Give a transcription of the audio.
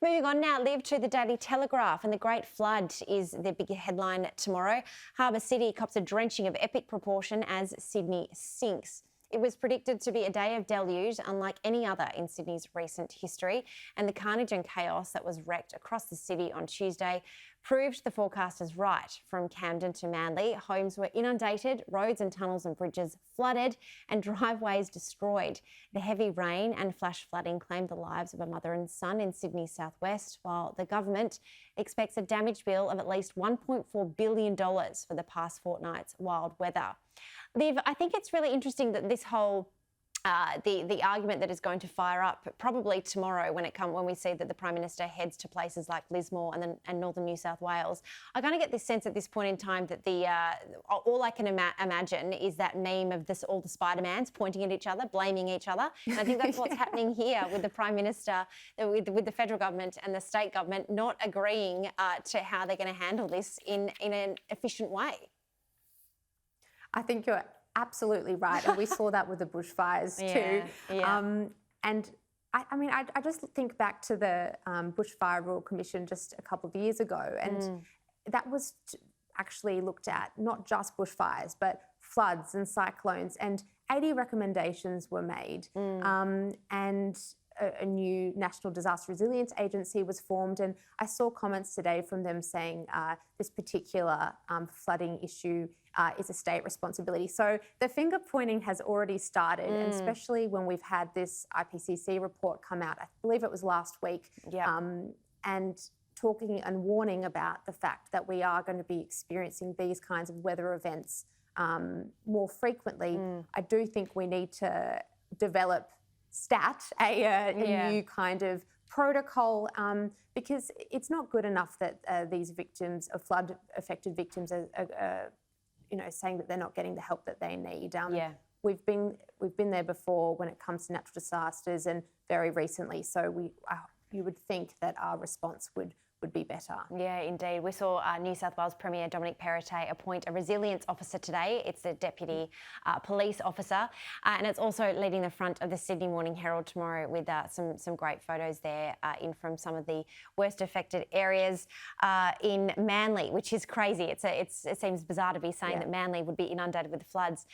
Moving on now, Liv, to the Daily Telegraph, and the Great Flood is the big headline tomorrow. Harbour City cops a drenching of epic proportion as Sydney sinks. It was predicted to be a day of deluge unlike any other in Sydney's recent history, and the carnage and chaos that was wreaked across the city on Tuesday proved the forecasters right. From Camden to Manly, homes were inundated, roads and tunnels and bridges flooded, and driveways destroyed. The heavy rain and flash flooding claimed the lives of a mother and son in Sydney's southwest, while the government expects a damage bill of at least $1.4 billion for the past fortnight's wild weather. Liv, I think it's really interesting that this whole the argument that is going to fire up probably tomorrow when we see that the Prime Minister heads to places like Lismore and northern New South Wales. I kind of get this sense at this point in time that all I can imagine is that meme of all the Spider-Mans pointing at each other, blaming each other. And I think that's what's happening here with the Prime Minister, with the federal government and the state government not agreeing to how they're going to handle this in an efficient way. I think you're absolutely right, and we saw that with the bushfires too. Yeah. And I just think back to the Bushfire Royal Commission just a couple of years ago, and that was actually looked at not just bushfires but floods and cyclones, and 80 recommendations were made, and a new National Disaster Resilience Agency was formed, and I saw comments today from them saying this particular flooding issue is a state responsibility. So the finger pointing has already started, and especially when we've had this IPCC report come out, I believe it was last week, and talking and warning about the fact that we are going to be experiencing these kinds of weather events more frequently. I do think we need to develop a new kind of protocol, because it's not good enough that these victims of flood-affected victims are saying that they're not getting the help that they need. We've been there before when it comes to natural disasters, and very recently. So you would think that our response would be better. Yeah, indeed. We saw New South Wales Premier Dominic Perrottet appoint a resilience officer today. It's the deputy police officer, and it's also leading the front of the Sydney Morning Herald tomorrow with some great photos there in from some of the worst affected areas in Manly, which is crazy. It seems bizarre to be saying that Manly would be inundated with floods.